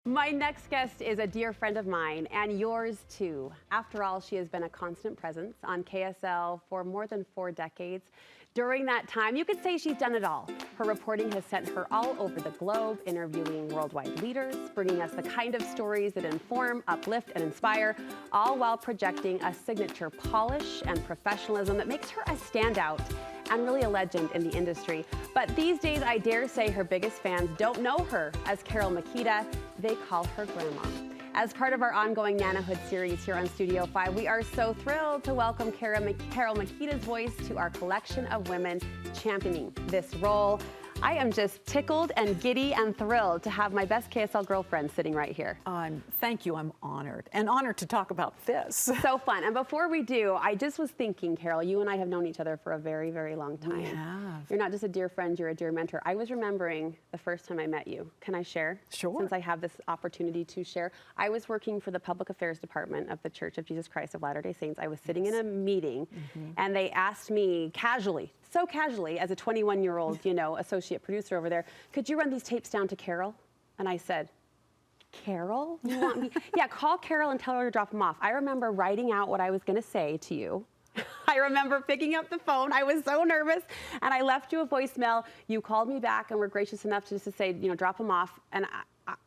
My next guest is a dear friend of mine, and yours too. After all, she has been a constant presence on KSL for more than 4 decades. During that time, you could say she's done it all. Her reporting has sent her all over the globe, interviewing worldwide leaders, bringing us the kind of stories that inform, uplift, and inspire, all while projecting a signature polish and professionalism that makes her a standout and really a legend in the industry. But these days, I dare say her biggest fans don't know her as Carole Mikita. They call her Grandma. As part of our ongoing Nanahood series here on Studio 5, we are so thrilled to welcome Carole Mikita's voice to our collection of women championing this role. I am just tickled and giddy and thrilled to have my best KSL girlfriend sitting right here. Thank you. I'm honored. And honored to talk about this. So fun. And before we do, I just was thinking, Carole, you and I have known each other for a very, very long time. We have. You're not just a dear friend, you're a dear mentor. I was remembering the first time I met you. Can I share? Sure. Since I have this opportunity to share. I was working for the Public Affairs Department of the Church of Jesus Christ of Latter-day Saints. I was sitting in a meeting, and they asked me casually, so casually, as a 21-year-old, associate producer over there, could you run these tapes down to Carole? And I said, Carole? You want me? Yeah, call Carole and tell her to drop them off. I remember writing out what I was going to say to you. I remember picking up the phone. I was so nervous, and I left you a voicemail. You called me back and were gracious enough to just to say, drop them off. And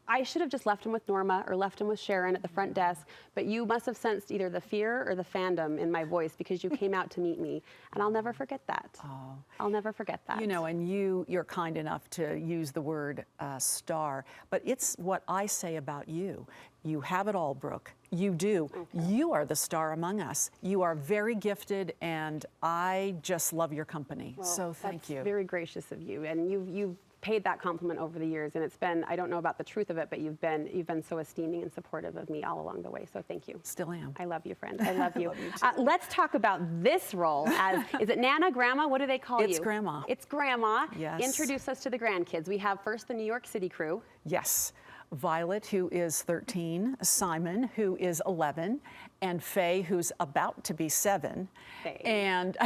I should have just left him with Norma or left him with Sharon at the front desk, but you must have sensed either the fear or the fandom in my voice because you came out to meet me, and I'll never forget that. Oh. I'll never forget that. And you're kind enough to use the word star, but it's what I say about you. You have it all, Brooke. You do. Okay. You are the star among us. You are very gifted, and I just love your company. Well, so thank you. That's very gracious of you, and you've paid that compliment over the years, and it's been, I don't know about the truth of it, but you've been so esteeming and supportive of me all along the way, so thank you. Still am. I love you, friend. I love you. Love you too. Let's talk about this role as, is it Nana, Grandma? What do they call you? It's Grandma. It's Grandma. Yes. Introduce us to the grandkids. We have first the New York City crew. Yes. Violet, who is 13, Simon, who is 11, and Faye, who's about to be 7. Faye. And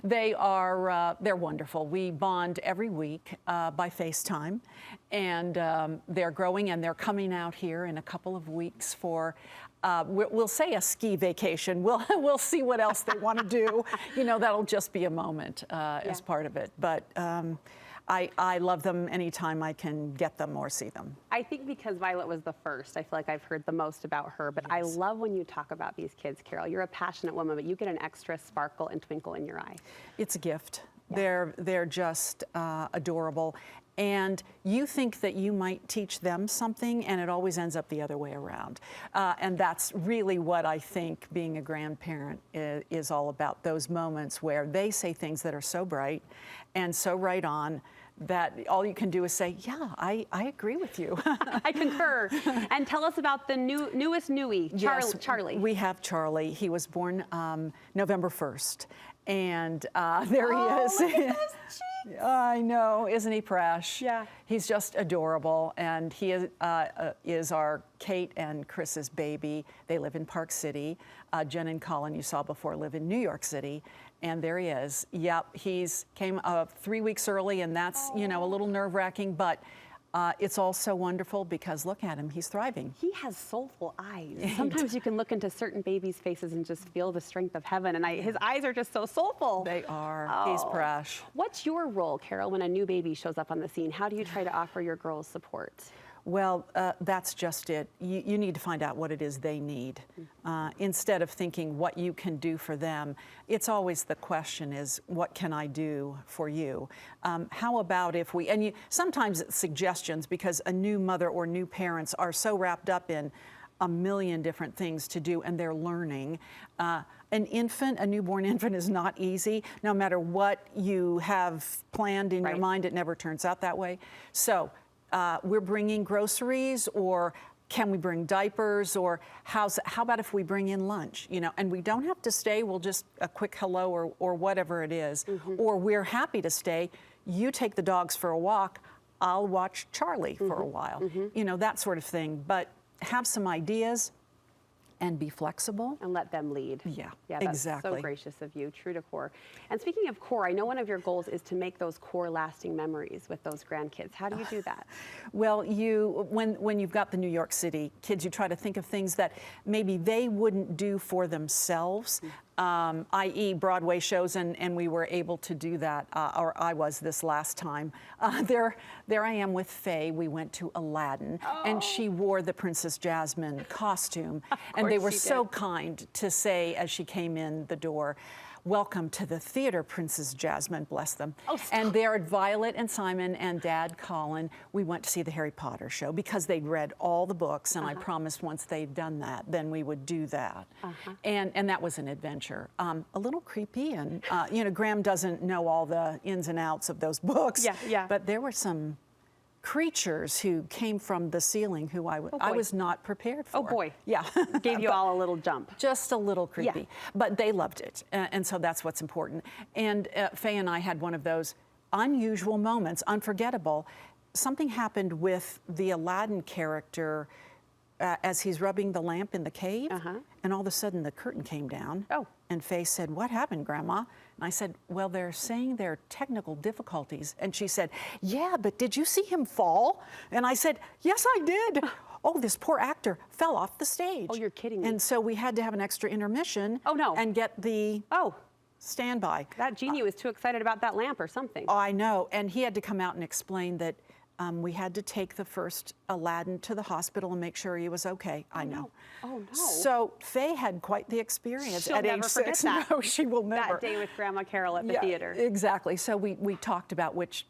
they're wonderful. We bond every week by FaceTime, and they're growing, and they're coming out here in a couple of weeks for we'll say a ski vacation. We'll see what else they want to do. That'll just be a moment as part of it. But I love them anytime I can get them or see them. I think because Violet was the first, I feel like I've heard the most about her, but yes. I love when you talk about these kids, Carole. You're a passionate woman, but you get an extra sparkle and twinkle in your eye. It's a gift. Yeah. They're just adorable. And you think that you might teach them something, and it always ends up the other way around. And that's really what I think being a grandparent is all about, those moments where they say things that are so bright and so right on that all you can do is say, yeah, I agree with you. I concur. And tell us about the newest newie, Charlie. Yes, we have Charlie. He was born November 1st. And there he is. Look at those cheeks. I know, isn't he fresh? Yeah. He's just adorable, and he is our Kate and Chris's baby. They live in Park City. Jen and Colin, you saw before, live in New York City, and there he is. Yep, he's came 3 weeks early, and that's a little nerve-wracking, but it's also wonderful because look at him, he's thriving. He has soulful eyes. Sometimes you can look into certain babies' faces and just feel the strength of heaven, and his eyes are just so soulful. They are. Oh. He's fresh. What's your role, Carole, when a new baby shows up on the scene? How do you try to offer your girls support? Well, that's just it. You need to find out what it is they need. Instead of thinking what you can do for them, it's always the question is, what can I do for you? How about if we, sometimes it's suggestions because a new mother or new parents are so wrapped up in a million different things to do and they're learning. An infant, a newborn infant is not easy. No matter what you have planned in your mind, it never turns out that way. So we're bringing groceries, or can we bring diapers, or how about if we bring in lunch, and we don't have to stay, we'll just a quick hello or whatever it is, or we're happy to stay. You take the dogs for a walk, I'll watch Charlie for a while, that sort of thing. But have some ideas, and be flexible. And let them lead. Yeah, Yeah, that's exactly. so gracious of you, true to core. And speaking of core, I know one of your goals is to make those core lasting memories with those grandkids. How do you do that? Well, when you've got the New York City kids, you try to think of things that maybe they wouldn't do for themselves, i.e. Broadway shows, and we were able to do that, or I was this last time. There I am with Faye. We went to Aladdin, and she wore the Princess Jasmine costume, and they were so kind to say as she came in the door, "Welcome to the theater, Princess Jasmine," bless them. And there at Violet and Simon and Dad Colin, we went to see the Harry Potter show because they'd read all the books, and I promised once they'd done that, then we would do that. And that was an adventure. A little creepy, and you know, Graham doesn't know all the ins and outs of those books. But there were some creatures who came from the ceiling who I was not prepared for. Oh boy. Yeah. Gave you all a little jump. Just a little creepy. But they loved it, and so that's what's important. And Faye and I had one of those unusual moments, unforgettable. Something happened with the Aladdin character as he's rubbing the lamp in the cave, and all of a sudden the curtain came down. And Faye said, "What happened, Grandma?" And I said, "Well, they're saying there are technical difficulties." And she said, "Yeah, but did you see him fall?" And I said, "Yes, I did." "Oh, this poor actor fell off the stage." Oh, you're kidding me. And so we had to have an extra intermission. Oh, no. And get the standby. That genie was too excited about that lamp or something. I know. And he had to come out and explain that we had to take the first Aladdin to the hospital and make sure he was okay. I know. Oh, no. So Faye had quite the experience She'll at never age forget 6. that. No, she will never. That day with Grandma Carole at the theater. Exactly. So we talked about which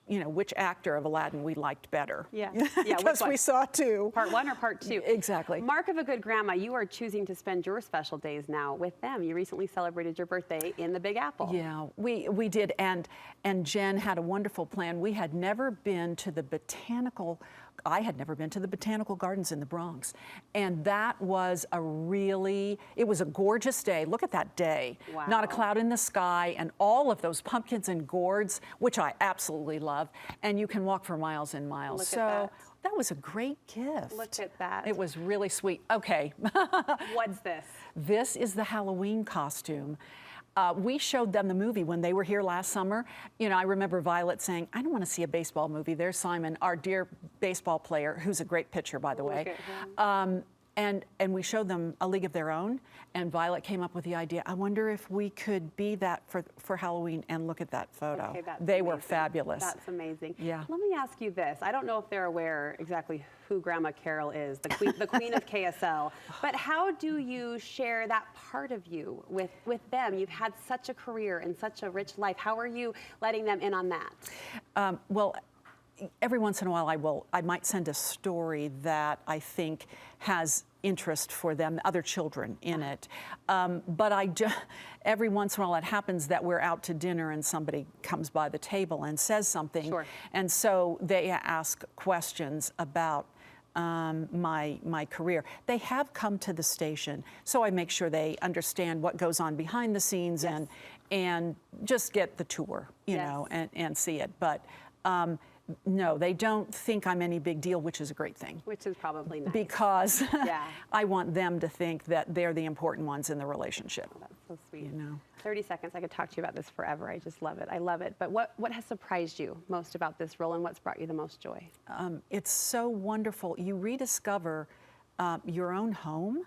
actor of Aladdin we liked better. Because we saw two. Part 1 or part 2? Exactly. Mark of a good grandma, you are choosing to spend your special days now with them. You recently celebrated your birthday in the Big Apple. Yeah, we did, and Jen had a wonderful plan. We had never been to the I had never been to the Botanical Gardens in the Bronx, and that was it was a gorgeous day. Look at that day. Wow. Not a cloud in the sky, and all of those pumpkins and gourds, which I absolutely love, and you can walk for miles and miles. Look at that was a great gift. Look at that. It was really sweet. Okay. What's this? This is the Halloween costume. We showed them the movie when they were here last summer. You know, I remember Violet saying, "I don't want to see a baseball movie." There's Simon, our dear baseball player, who's a great pitcher, by the way. And we showed them A League of Their Own, and Violet came up with the idea, "I wonder if we could be that for Halloween," and look at that photo. Okay, they were fabulous. That's amazing. Yeah. Let me ask you this. I don't know if they're aware exactly who Grandma Carole is, the queen of KSL, but how do you share that part of you with them? You've had such a career and such a rich life. How are you letting them in on that? Well, every once in a while I might send a story that I think has interest for them, other children in it. But every once in a while it happens that we're out to dinner and somebody comes by the table and says something. And so they ask questions about my career. They have come to the station, so I make sure they understand what goes on behind the scenes and just get the tour, you know, and see it. But no, they don't think I'm any big deal, which is a great thing. Which is probably nice. Because I want them to think that they're the important ones in the relationship. Oh, that's so sweet. You know. 30 seconds, I could talk to you about this forever. I just love it. I love it. But what has surprised you most about this role, and what's brought you the most joy? It's so wonderful. You rediscover your own home.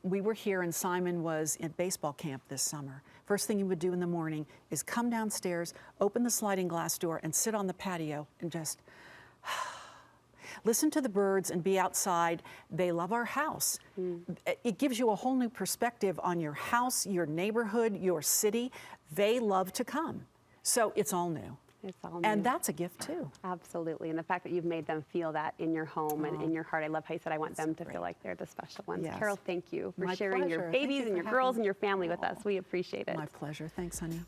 We were here, and Simon was in baseball camp this summer. First thing he would do in the morning is come downstairs, open the sliding glass door, and sit on the patio and just listen to the birds and be outside. They love our house. It gives you a whole new perspective on your house, your neighborhood, your city. They love to come. So it's all new. It's all new. And that's a gift too. Absolutely. And the fact that you've made them feel that in your home and in your heart. I love how you said, I want them to feel like they're the special ones. Yes. Carole, thank you for My sharing your pleasure. babies and your girls and your family with us. We appreciate it. My pleasure. Thanks, honey.